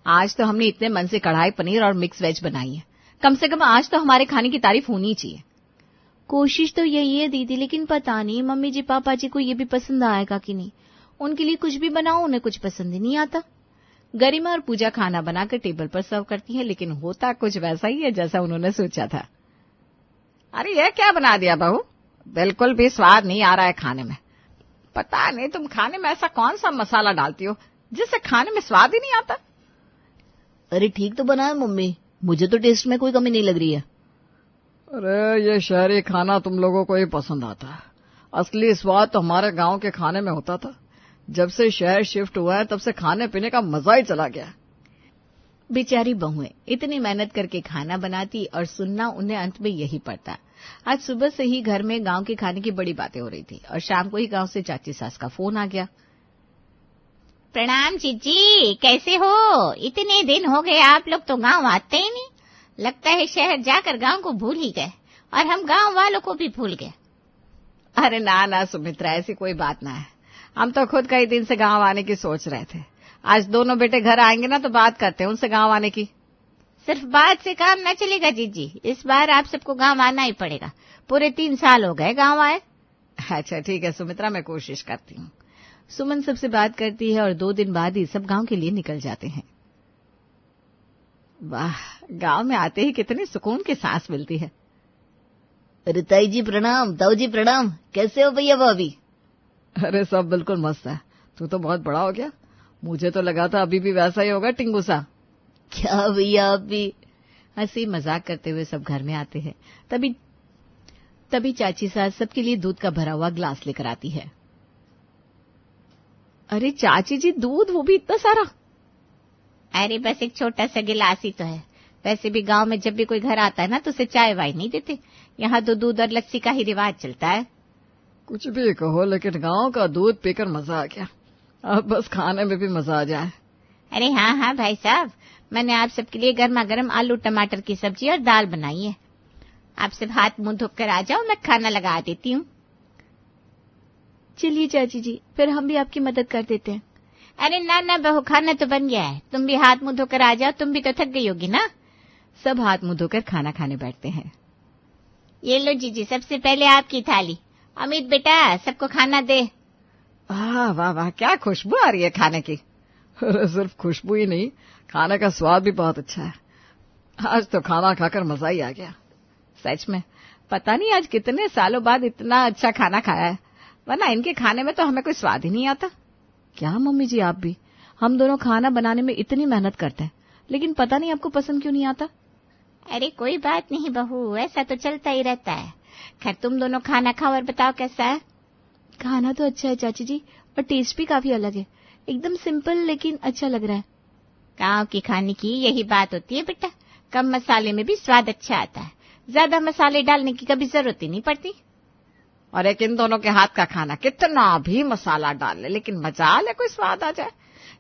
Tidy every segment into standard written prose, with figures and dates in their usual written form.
आज तो हमने इतने मन से कढ़ाई पनीर और मिक्स वेज बनाई है। कम से कम आज तो हमारे खाने की तारीफ होनी चाहिए। कोशिश तो यही है दीदी, लेकिन पता नहीं मम्मी जी पापा जी को ये भी पसंद आएगा कि नहीं। उनके लिए कुछ भी बनाओ, उन्हें कुछ पसंद ही नहीं आता। गरिमा और पूजा खाना बनाकर टेबल पर सर्व करती है, लेकिन होता कुछ वैसा ही है जैसा उन्होंने सोचा था। अरे यह क्या बना दिया बहू, बिल्कुल भी स्वाद नहीं आ रहा है खाने में। पता नहीं तुम खाने में ऐसा कौन सा मसाला डालती हो जिससे खाने में स्वाद ही नहीं आता। अरे ठीक तो बना है मम्मी, मुझे तो टेस्ट में कोई कमी नहीं लग रही है। अरे ये शहरी खाना तुम लोगों को ही पसंद आता है, असली स्वाद तो हमारे गांव के खाने में होता था। जब से शहर शिफ्ट हुआ है तब से खाने पीने का मजा ही चला गया। बेचारी बहुएं इतनी मेहनत करके खाना बनाती और सुनना उन्हें अंत में यही पड़ता। आज सुबह से ही घर में गांव के खाने की बड़ी बातें हो रही थी और शाम को ही गांव से चाची सास का फोन आ गया। प्रणाम जीजी, कैसे हो? इतने दिन हो गए आप लोग तो गांव आते ही नहीं। लगता है शहर जाकर गांव को भूल ही गए और हम गांव वालों को भी भूल गए। अरे ना ना सुमित्रा, ऐसी कोई बात ना है। हम तो खुद कई दिन से गांव आने की सोच रहे थे। आज दोनों बेटे घर आएंगे ना तो बात करते हैं उनसे गांव आने की। सिर्फ बात से काम न चलेगा जीजी, इस बार आप सबको गांव आना ही पड़ेगा। पूरे 3 साल हो गए गांव आए। अच्छा ठीक है सुमित्रा, मैं कोशिश करती हूँ। सुमन सबसे बात करती है और 2 दिन बाद ही सब गांव के लिए निकल जाते हैं। वाह, गांव में आते ही कितनी सुकून की सांस मिलती है। अरे ताई जी प्रणाम, ताऊ जी प्रणाम, कैसे हो भैया भाभी? अरे सब बिल्कुल मस्त है। तू तो बहुत बड़ा हो गया, मुझे तो लगा था अभी भी वैसा ही होगा टिंगू सा। क्या भैया आप भी? हंसी मजाक करते हुए सब घर में आते हैं। तभी चाची सास सबके लिए दूध का भरा हुआ ग्लास लेकर आती है। अरे चाची जी, दूध, वो भी इतना सारा? अरे बस एक छोटा सा गिलास ही तो है। वैसे भी गांव में जब भी कोई घर आता है ना तो उसे चाय वाय नहीं देते। यहाँ तो दूध और लस्सी का ही रिवाज चलता है। कुछ भी कहो, लेकिन गांव का दूध पीकर मजा आ गया। अब बस खाने में भी मजा आ जाए। अरे हाँ हाँ भाई साहब, मैंने आप सबके लिए गर्मा गर्म आलू टमाटर की सब्जी और दाल बनाई है। आप सब हाथ मुंह धोकर आ जाओ, मैं खाना लगा देती हूँ। चलिए चाची जी, फिर हम भी आपकी मदद कर देते हैं। अरे ना ना बहू, खाना तो बन गया है, तुम भी हाथ मुंह धोकर आ जाओ, तुम भी तो थक गई होगी ना। सब हाथ मुंह धोकर खाना खाने बैठते हैं। ये लो जीजी, सबसे पहले आपकी थाली। अमित बेटा, सबको खाना दे। वाह वाह वाह, क्या खुशबू आ रही है खाने की। अरे सिर्फ खुशबू ही नहीं, खाने का स्वाद भी बहुत अच्छा है। आज तो खाना खाकर मजा ही आ गया। सच में पता नहीं आज कितने सालों बाद इतना अच्छा खाना खाया है, वरना इनके खाने में तो हमें कोई स्वाद ही नहीं आता। क्या मम्मी जी, आप भी? हम दोनों खाना बनाने में इतनी मेहनत करते हैं, लेकिन पता नहीं आपको पसंद क्यों नहीं आता। अरे कोई बात नहीं बहू, ऐसा तो चलता ही रहता है। खैर तुम दोनों खाना खाओ और बताओ कैसा है। खाना तो अच्छा है चाची जी, और टेस्ट भी काफी अलग है। एकदम सिंपल लेकिन अच्छा लग रहा है। गांव के खाने की यही बात होती है बेटा, कम मसाले में भी स्वाद अच्छा आता है। ज्यादा मसाले डालने की कभी जरूरत ही नहीं पड़ती। और एक इन दोनों के हाथ का खाना, कितना भी मसाला डाल ले लेकिन मजा ले कोई स्वाद आ जाए।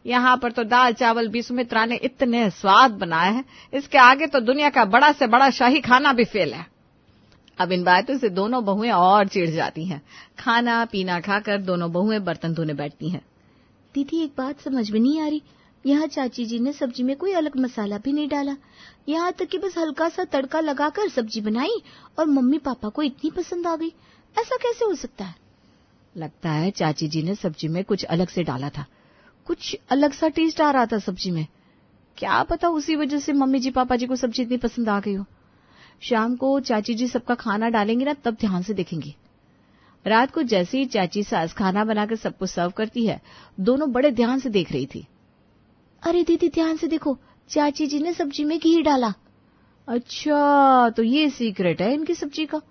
यहाँ पर तो दाल चावल भी सुमित्रा ने इतने स्वाद बनाए हैं, इसके आगे तो दुनिया का बड़ा से बड़ा शाही खाना भी फेल है। अब इन बातों से दोनों बहुएं और चिढ़ जाती हैं। खाना पीना खाकर दोनों बहुएं बर्तन धोने बैठती हैं। दीदी एक बात समझ में नहीं आ रही, यहाँ चाची जी ने सब्जी में कोई अलग मसाला भी नहीं डाला, यहाँ तक कि बस हल्का सा तड़का लगाकर सब्जी बनाई और मम्मी पापा को इतनी पसंद आ गई। ऐसा कैसे हो सकता है? लगता है चाची जी ने सब्जी में कुछ अलग से डाला था, कुछ अलग सा टेस्ट आ रहा था सब्जी में। क्या पता उसी वजह से मम्मी जी पापा जी को सब्जी इतनी पसंद आ गई हो। शाम को चाची जी सबका खाना डालेंगे ना, तब ध्यान से देखेंगे। रात को जैसे ही चाची सास खाना बनाकर सबको सर्व करती है, दोनों बड़े ध्यान से देख रही थी। अरे दीदी ध्यान से देखो, चाची जी ने सब्जी में घी डाला। अच्छा, तो ये सीक्रेट है इनकी सब्जी का।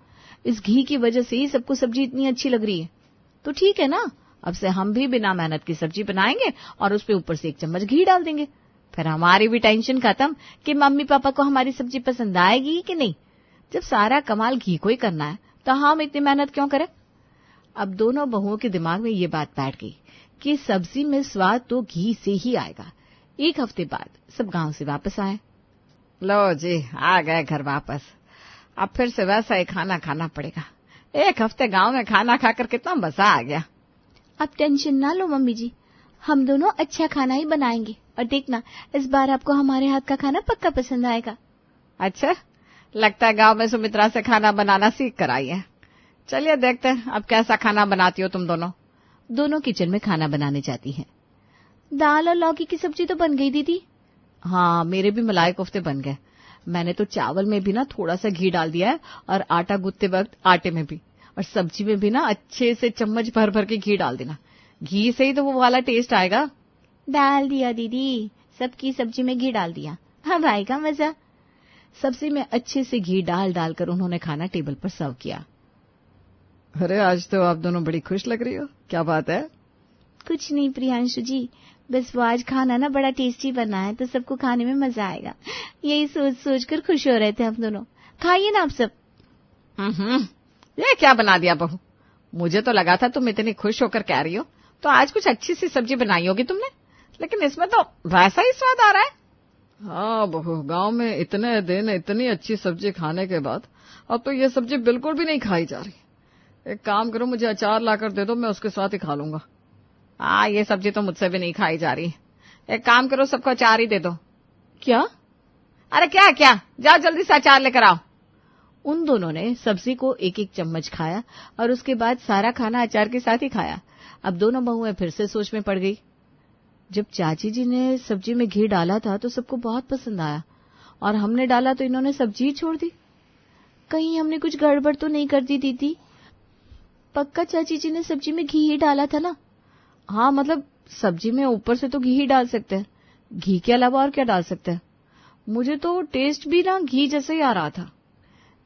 इस घी की वजह से ही सबको सब्जी इतनी अच्छी लग रही है। तो ठीक है ना, अब से हम भी बिना मेहनत की सब्जी बनाएंगे और उस पे ऊपर से 1 चम्मच घी डाल देंगे। फिर हमारी भी टेंशन खत्म कि मम्मी पापा को हमारी सब्जी पसंद आएगी कि नहीं। जब सारा कमाल घी को ही करना है तो हम इतनी मेहनत क्यों करें। अब दोनों बहुओं के दिमाग में ये बात बैठ गई कि सब्जी में स्वाद तो घी से ही आएगा। 1 हफ्ते बाद सब गांव से वापस आए। लो जी, आ गए घर वापस। अब फिर से वैसा ही खाना खाना पड़ेगा। 1 हफ्ते गांव में खाना खाकर कितना मजा आ गया। आप टेंशन ना लो मम्मी जी, हम दोनों अच्छा खाना ही बनाएंगे और देखना इस बार आपको हमारे हाथ का खाना पक्का पसंद आएगा। अच्छा, लगता है गांव में सुमित्रा से खाना बनाना सीख कर आई है। चलिए देखते हैं अब कैसा खाना बनाती हो तुम दोनों। दोनों किचन में खाना बनाने जाती हैं। दाल और लौकी की सब्जी तो बन गई दीदी। हाँ, मेरे भी मलाई कोफ्ते बन गए। मैंने तो चावल में भी ना थोड़ा सा घी डाल दिया है और आटा गूंथते वक्त आटे में भी, और सब्जी में भी ना अच्छे से चम्मच भर भर के घी डाल देना। घी से ही तो वो वाला टेस्ट आएगा। डाल दिया दीदी, सबकी सब्जी में घी डाल दिया, अब आएगा मजा। सब्जी में अच्छे से घी डाल डालकर उन्होंने खाना टेबल पर सर्व किया। अरे आज तो आप दोनों बड़ी खुश लग रही हो, क्या बात है? कुछ नहीं प्रियांशु जी, बस वो आज खाना ना बड़ा टेस्टी बना है तो सबको खाने में मजा आएगा, यही सोच सोच कर खुश हो रहे थे हम दोनों। खाइए ना आप सब। ये क्या बना दिया बहू? मुझे तो लगा था तुम इतनी खुश होकर कह रही हो तो आज कुछ अच्छी सी सब्जी बनाई होगी तुमने, लेकिन इसमें तो वैसा ही स्वाद आ रहा है। हाँ बहू, गांव में इतने दिन इतनी अच्छी सब्जी खाने के बाद अब तो ये सब्जी बिल्कुल भी नहीं खाई जा रही। एक काम करो, मुझे अचार लाकर दे दो, मैं उसके साथ ही खा लूंगा। हाँ, ये सब्जी तो मुझसे भी नहीं खाई जा रही। एक काम करो, सबको अचार ही दे दो। क्या? अरे क्या क्या, जाओ जल्दी से अचार लेकर आओ। उन दोनों ने सब्जी को एक एक चम्मच खाया और उसके बाद सारा खाना अचार के साथ ही खाया। अब दोनों बहुएं फिर से सोच में पड़ गई। जब चाची जी ने सब्जी में घी डाला था तो सबको बहुत पसंद आया, और हमने डाला तो इन्होंने सब्जी ही छोड़ दी। कहीं हमने कुछ गड़बड़ तो नहीं कर दी दीदी? पक्का चाची जी ने सब्जी में घी ही डाला था ना? हाँ, मतलब सब्जी में ऊपर से तो घी ही डाल सकते हैं, घी के अलावा और क्या डाल सकते हैं? मुझे तो टेस्ट भी ना घी जैसे ही आ रहा था।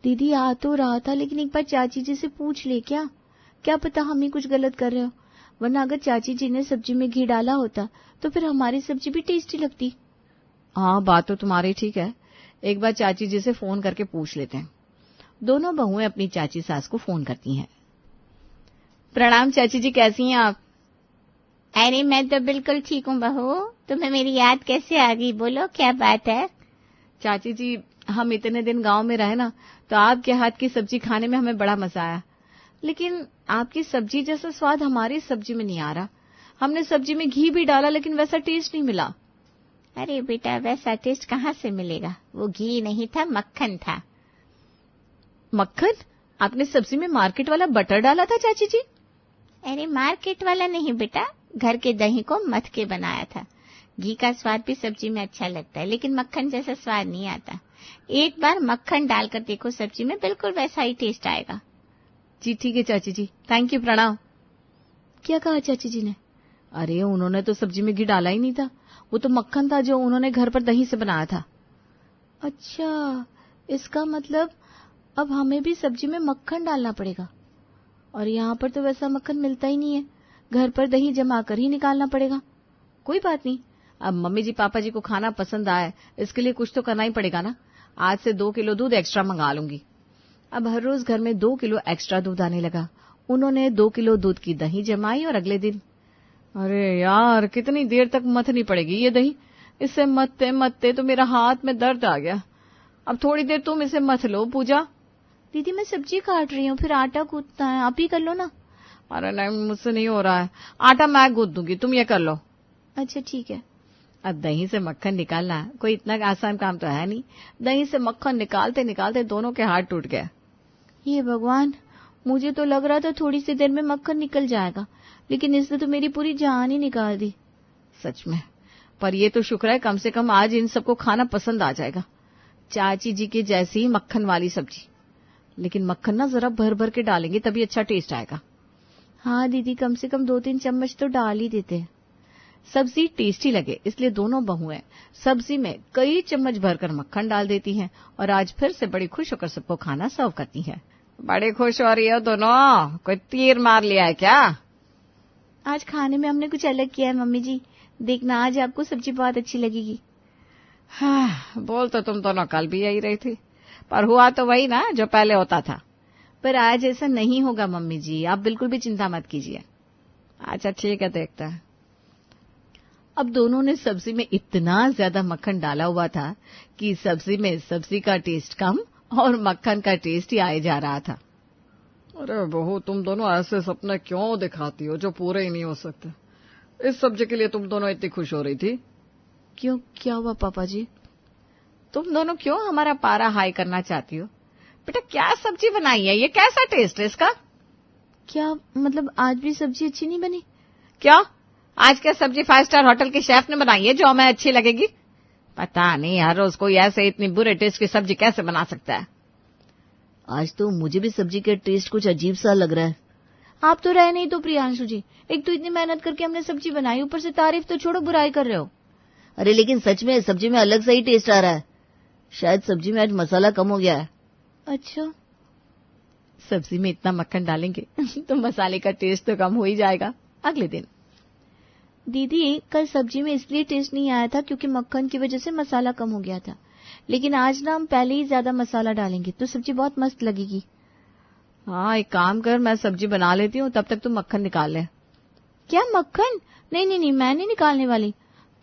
दीदी आ तो रहा था, लेकिन एक बार चाची जी से पूछ ले, क्या पता हम ही कुछ गलत कर रहे हो, वरना अगर चाची जी ने सब्जी में घी डाला होता तो फिर हमारी सब्जी भी टेस्टी लगती। हाँ, बात तो तुम्हारी ठीक है, एक बार चाची जी से फोन करके पूछ लेते हैं। दोनों बहुएं अपनी चाची सास को फोन करती हैं। प्रणाम चाची जी, कैसी हैं आप? अरे मैं तो बिल्कुल ठीक हूँ बहू, तुम्हें मेरी याद कैसे आ गई, बोलो क्या बात है? चाची जी, हम इतने दिन गांव में रहे ना, तो आपके हाथ की सब्जी खाने में हमें बड़ा मजा आया, लेकिन आपकी सब्जी जैसा स्वाद हमारी सब्जी में नहीं आ रहा। हमने सब्जी में घी भी डाला लेकिन वैसा टेस्ट नहीं मिला। अरे बेटा, वैसा टेस्ट कहाँ से मिलेगा, वो घी नहीं था, मक्खन था। मक्खन? आपने सब्जी में मार्केट वाला बटर डाला था चाची जी? अरे मार्केट वाला नहीं बेटा, घर के दही को मथ के बनाया था। घी का स्वाद भी सब्जी में अच्छा लगता है, लेकिन मक्खन जैसा स्वाद नहीं आता। एक बार मक्खन डालकर देखो सब्जी में, बिल्कुल वैसा ही टेस्ट आएगा। जी ठीक है चाची जी, थैंक यू, प्रणाम। क्या कहा चाची जी ने? अरे उन्होंने तो सब्जी में घी डाला ही नहीं था, वो तो मक्खन था जो उन्होंने घर पर दही से बनाया था। अच्छा, इसका मतलब अब हमें भी सब्जी में मक्खन डालना पड़ेगा, और यहाँ पर तो वैसा मक्खन मिलता ही नहीं है, घर पर दही जमा कर ही निकालना पड़ेगा। कोई बात नहीं, अब मम्मी जी पापा जी को खाना पसंद आए, इसके लिए कुछ तो करना ही पड़ेगा ना। आज से 2 किलो दूध एक्स्ट्रा मंगा लूंगी। अब हर रोज घर में 2 किलो एक्स्ट्रा दूध आने लगा। उन्होंने 2 किलो दूध की दही जमाई और अगले दिन, अरे यार कितनी देर तक मथनी पड़ेगी ये दही, इससे मथते मथते तो मेरा हाथ में दर्द आ गया। अब थोड़ी देर तुम इसे मथ लो पूजा। दीदी मैं सब्जी काट रही हूँ, फिर आटा गूंथना है, आप ही कर लो ना। अरे नहीं, मुझसे नहीं हो रहा है, आटा मैं गूंथ दूंगी, तुम ये कर लो। अच्छा ठीक है। अब दही से मक्खन निकालना कोई इतना आसान काम तो है नहीं। दही से मक्खन निकालते निकालते दोनों के हाथ टूट गए। ये भगवान, मुझे तो लग रहा था थोड़ी सी देर में मक्खन निकल जाएगा, लेकिन इसने तो मेरी पूरी जान ही निकाल दी। सच में, पर ये तो शुक्र है कम से कम आज इन सबको खाना पसंद आ जाएगा, चाची जी के जैसी ही मक्खन वाली सब्जी। लेकिन मक्खन ना जरा भर भर के डालेंगे तभी अच्छा टेस्ट आएगा। हाँ दीदी, कम से कम 2-3 चम्मच तो डाल ही देते हैं। सब्जी टेस्टी लगे इसलिए दोनों बहुएं सब्जी में कई चम्मच भरकर मक्खन डाल देती हैं और आज फिर से बड़ी खुश होकर सबको खाना सर्व करती हैं। बड़े खुश हो रही हो दोनों, कोई तीर मार लिया है क्या? आज खाने में हमने कुछ अलग किया है मम्मी जी, देखना आज आपको सब्जी बहुत अच्छी लगेगी। हाँ, बोल तो तुम दोनों कल भी यही रही थी, पर हुआ तो वही ना जो पहले होता था। पर आज ऐसा नहीं होगा मम्मी जी, आप बिल्कुल भी चिंता मत कीजिए। अच्छा ठीक है, देखता है। अब दोनों ने सब्जी में इतना ज्यादा मक्खन डाला हुआ था कि सब्जी में सब्जी का टेस्ट कम और मक्खन का टेस्ट ही आए जा रहा था। अरे बहू, तुम दोनों ऐसे सपने क्यों दिखाती हो जो पूरे ही नहीं हो सकते? इस सब्जी के लिए तुम दोनों इतनी खुश हो रही थी? क्यों, क्या हुआ पापा जी? तुम दोनों क्यों हमारा पारा हाई करना चाहती हो? बेटा क्या सब्जी बनाई है, ये कैसा टेस्ट है इसका? क्या मतलब आज भी सब्जी अच्छी नहीं बनी? क्या आज क्या सब्जी 5 स्टार होटल के शेफ ने बनाई है जो हमें अच्छी लगेगी? पता नहीं हर रोज कोई ऐसे इतनी बुरे टेस्ट की सब्जी कैसे बना सकता है। आज तो मुझे भी सब्जी का टेस्ट कुछ अजीब सा लग रहा है। आप तो रहे नहीं तो प्रियांशु जी, एक तो इतनी मेहनत करके हमने सब्जी बनाई, ऊपर से तारीफ तो छोड़ो बुराई कर रहे हो। अरे लेकिन सच में सब्जी में अलग सा ही टेस्ट आ रहा है। शायद सब्जी में आज मसाला कम हो गया है। अच्छा, सब्जी में इतना मक्खन डालेंगे तो मसाले का टेस्ट तो कम हो ही जाएगा। अगले दिन, दीदी कल सब्जी में इसलिए टेस्ट नहीं आया था क्योंकि मक्खन की वजह से मसाला कम हो गया था, लेकिन आज ना हम पहले ही ज्यादा मसाला डालेंगे तो सब्जी बहुत मस्त लगेगी। हाँ एक काम कर, मैं सब्जी बना लेती हूँ, तब तक तुम मक्खन निकाल ले। क्या मक्खन? नहीं नहीं नहीं, मैं नहीं निकालने वाली।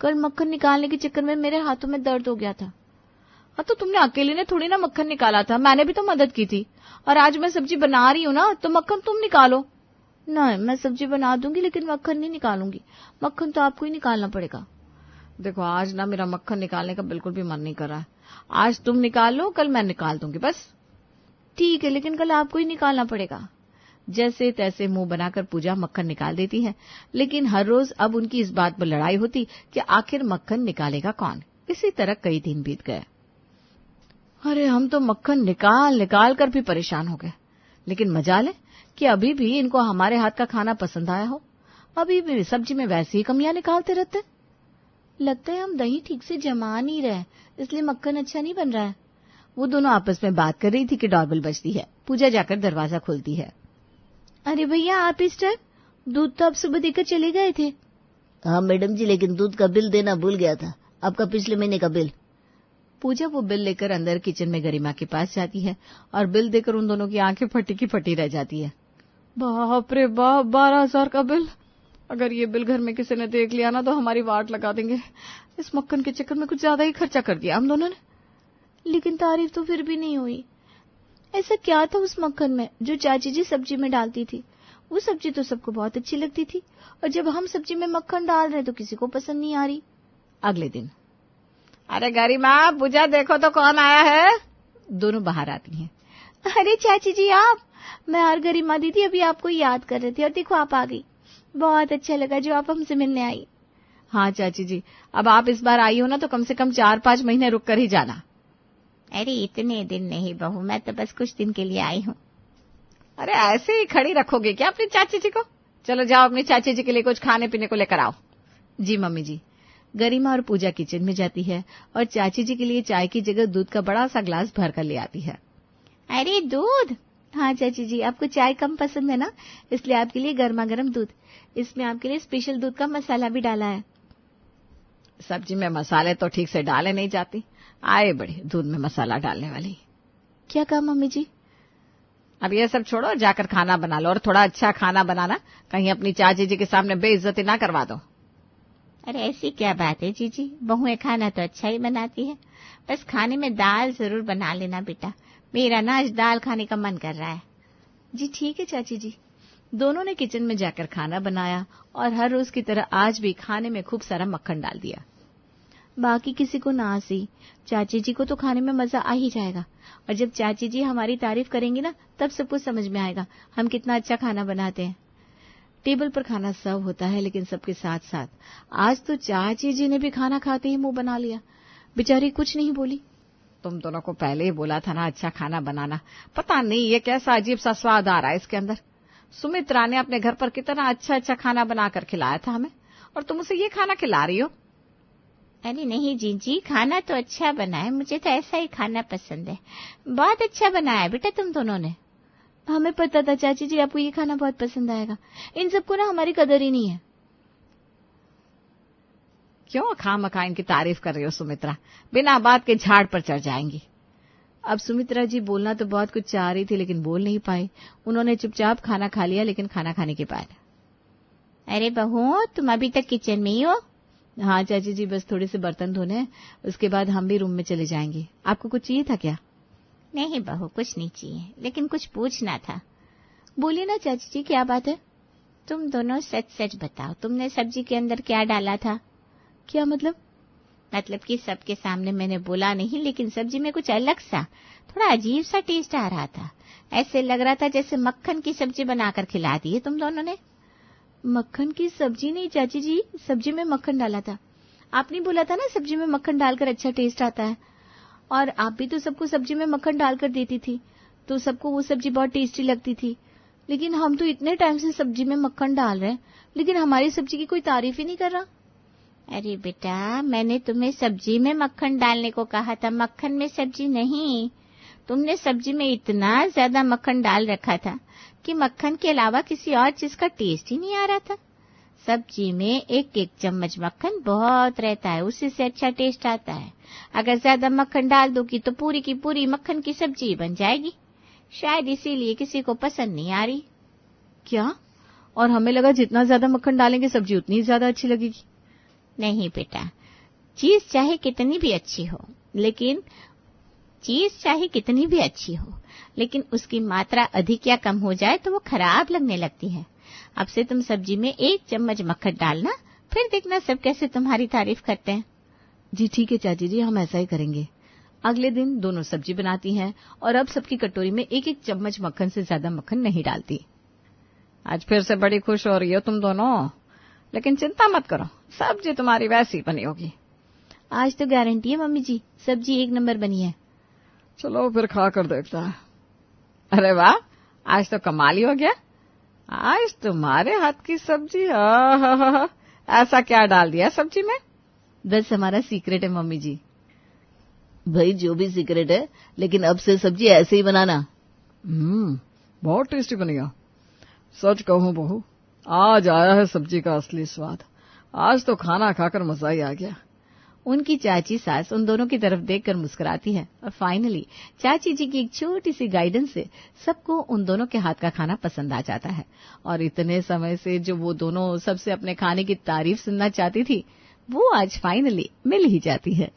कल मक्खन निकालने के चक्कर में मेरे हाथों में दर्द हो गया था। हाँ तो तुमने अकेले ने थोड़ी ना मक्खन निकाला था, मैंने भी तो मदद की थी। और आज मैं सब्जी बना रही हूँ ना, तो मक्खन तुम निकालो। नहीं, मैं सब्जी बना दूंगी लेकिन मक्खन नहीं निकालूंगी। मक्खन तो आपको ही निकालना पड़ेगा। देखो आज ना मेरा मक्खन निकालने का बिल्कुल भी मन नहीं कर रहा है। आज तुम निकाल लो, कल मैं निकाल दूंगी बस। ठीक है, लेकिन कल आपको ही निकालना पड़ेगा। जैसे तैसे मुंह बनाकर पूजा मक्खन निकाल देती है, लेकिन हर रोज अब उनकी इस बात पर लड़ाई होती कि आखिर मक्खन निकालेगा कौन। इसी तरह कई दिन बीत गए। अरे हम तो मक्खन निकाल निकाल कर भी परेशान हो गए, लेकिन मजाल है कि अभी भी इनको हमारे हाथ का खाना पसंद आया हो। अभी भी सब्जी में वैसी ही कमियां निकालते रहते। लगता है हम दही ठीक से जमा नहीं रहे, इसलिए मक्खन अच्छा नहीं बन रहा है। वो दोनों आपस में बात कर रही थी कि डोरबेल बजती है। पूजा जाकर दरवाजा खोलती है। अरे भैया, आप इस टाइम? दूध तो आप सुबह देकर चले गए थे। हाँ मैडम जी, लेकिन दूध का बिल देना भूल गया था, आपका पिछले महीने का बिल। पूजा वो बिल लेकर अंदर किचन में गरिमा के पास जाती है और बिल देकर उन दोनों की आंखें फटी की फटी रह जाती है। बाप रे बाप, 12,000 का बिल। अगर ये बिल घर में किसी ने देख लिया ना तो हमारी वाट लगा देंगे। इस मक्खन के चक्कर में कुछ ज्यादा ही खर्चा कर दिया हम दोनों ने। लेकिन तारीफ तो फिर भी नहीं हुई। ऐसा क्या था उस मक्खन में जो चाची जी सब्जी में डालती थी? वो सब्जी तो सबको बहुत अच्छी लगती थी, और जब हम सब्जी में मक्खन डाल रहे तो किसी को पसंद नहीं आ रही। अगले दिन, अरे गरिमा, पूजा देखो तो कौन आया है। दोनों बाहर आती हैं। अरे चाची जी आप? मैं और गरिमा दीदी अभी आपको याद कर रहे थे और देखो आप आ गई। बहुत अच्छा लगा जो आप हमसे मिलने आई। हाँ चाची जी, अब आप इस बार आई हो ना तो कम से कम 4-5 महीने रुक कर ही जाना। अरे इतने दिन नहीं बहू, मैं तो बस कुछ दिन के लिए आई हूँ। अरे ऐसे ही खड़ी रखोगे क्या अपनी चाची जी को? चलो जाओ अपनी चाची जी के लिए कुछ खाने पीने को लेकर आओ। जी मम्मी जी। गरिमा और पूजा किचन में जाती है और चाची जी के लिए चाय की जगह दूध का बड़ा सा ग्लास भर कर ले आती है। अरे दूध? हाँ चाची जी, आपको चाय कम पसंद है ना, इसलिए आपके लिए गर्मा गर्म दूध। इसमें आपके लिए स्पेशल दूध का मसाला भी डाला है। सब्जी में मसाले तो ठीक से डाले नहीं जाते, आए बड़े दूध में मसाला डालने वाली। क्या कहा मम्मी जी? अब ये सब छोड़ो, जाकर खाना बना लो, और थोड़ा अच्छा खाना बनाना, कहीं अपनी चाची जी के सामने बेइज्जती ना करवा दो। अरे ऐसी क्या बात है जीजी, बहुएं खाना तो अच्छा ही बनाती है, बस खाने में दाल जरूर बना लेना बेटा। मेरा ना आज दाल खाने का मन कर रहा है। जी ठीक है चाची जी। दोनों ने किचन में जाकर खाना बनाया और हर रोज की तरह आज भी खाने में खूब सारा मक्खन डाल दिया। बाकी किसी को ना सी, चाची जी को तो खाने में मजा आ ही जाएगा, और जब चाची जी हमारी तारीफ करेंगी ना तब सबको समझ में आएगा हम कितना अच्छा खाना बनाते हैं। टेबल पर खाना सर्व होता है, लेकिन सबके साथ साथ आज तो चाची जी ने भी खाना खाते ही मुंह बना लिया। बेचारी कुछ नहीं बोली। तुम दोनों को पहले ही बोला था ना अच्छा खाना बनाना, पता नहीं ये कैसा अजीब सा स्वाद आ रहा है इसके अंदर। सुमित्रा ने अपने घर पर कितना अच्छा अच्छा खाना बनाकर खिलाया था हमें, और तुम उसे ये खाना खिला रही हो। अरे नहीं जीजी, खाना तो अच्छा बना है, मुझे तो ऐसा ही खाना पसंद है। बहुत अच्छा बनाया बेटा तुम दोनों ने। हमें पता था चाची जी आपको ये खाना बहुत पसंद आएगा। इन सबको ना हमारी कदर ही नहीं है। क्यों खामखा इनकी तारीफ कर रही हो सुमित्रा, बिना बात के झाड़ पर चढ़ जाएंगी। अब सुमित्रा जी बोलना तो बहुत कुछ चाह रही थी, लेकिन बोल नहीं पाई। उन्होंने चुपचाप खाना खा लिया, लेकिन खाना खाने के बाद, अरे बहू तुम अभी तक किचन में ही हो? हाँ चाची जी, बस थोड़े से बर्तन धोने हैं, उसके बाद हम भी रूम में चले जाएंगे। आपको कुछ चाहिए था क्या? नहीं बहू, कुछ नहीं चाहिए, लेकिन कुछ पूछना था। बोलिए ना चाची जी, क्या बात है? तुम दोनों सच सच बताओ, तुमने सब्जी के अंदर क्या डाला था? क्या मतलब? मतलब कि सबके सामने मैंने बोला नहीं, लेकिन सब्जी में कुछ अलग सा, थोड़ा अजीब सा टेस्ट आ रहा था। ऐसे लग रहा था जैसे मक्खन की सब्जी बनाकर खिला दी है तुम दोनों ने। मक्खन की सब्जी नहीं चाची जी, सब्जी में मक्खन डाला था। आपने बोला था ना सब्जी में मक्खन डालकर अच्छा टेस्ट आता है, और आप भी तो सबको सब्जी में मक्खन डालकर देती थी, तो सबको वो सब्जी बहुत टेस्टी लगती थी। लेकिन हम तो इतने टाइम से सब्जी में मक्खन डाल रहे हैं, लेकिन हमारी सब्जी की कोई तारीफ ही नहीं कर रहा। अरे बेटा, मैंने तुम्हें सब्जी में मक्खन डालने को कहा था, मक्खन में सब्जी नहीं। तुमने सब्जी में इतना ज्यादा मक्खन डाल रखा था कि मक्खन के अलावा किसी और चीज का टेस्ट ही नहीं आ रहा था। सब्जी में एक एक चम्मच मक्खन बहुत रहता है, उसी से अच्छा टेस्ट आता है। अगर ज्यादा मक्खन डाल दोगी तो पूरी की पूरी मक्खन की सब्जी बन जाएगी। शायद इसीलिए किसी को पसंद नहीं आ रही। क्या? और हमें लगा जितना ज्यादा मक्खन डालेंगे सब्जी उतनी ज्यादा अच्छी लगेगी। नहीं बेटा, चीज चाहे कितनी भी अच्छी हो, लेकिन उसकी मात्रा अधिक या कम हो जाए तो वो खराब लगने लगती है। अब से तुम सब्जी में 1 चम्मच मक्खन डालना, फिर देखना सब कैसे तुम्हारी तारीफ करते हैं। जी ठीक है चाची जी, हम ऐसा ही करेंगे। अगले दिन दोनों सब्जी बनाती हैं और अब सबकी कटोरी में 1-1 चम्मच मक्खन से ज्यादा मक्खन नहीं डालती। आज फिर से बड़ी खुश हो रही हो तुम दोनों, लेकिन चिंता मत करो, सब्जी तुम्हारी वैसी बनी होगी। आज तो गारंटी है मम्मी जी, सब्जी 1 नंबर बनी है। चलो फिर खा कर देखता है। अरे वाह, आज तो कमाल ही हो गया। आज तुम्हारे हाथ की सब्जी, ऐसा क्या डाल दिया सब्जी में? बस हमारा सीक्रेट है मम्मी जी। भाई जो भी सीक्रेट है, लेकिन अब से सब्जी ऐसे ही बनाना। बहुत टेस्टी बनेगा। सच कहूं बहू, आज आया है सब्जी का असली स्वाद। आज तो खाना खाकर मजा ही आ गया। उनकी चाची सास उन दोनों की तरफ देखकर मुस्कुराती है और फाइनली चाची जी की एक छोटी सी गाइडेंस से सबको उन दोनों के हाथ का खाना पसंद आ जाता है। और इतने समय से जो वो दोनों सबसे अपने खाने की तारीफ सुनना चाहती थी, वो आज फाइनली मिल ही जाती है।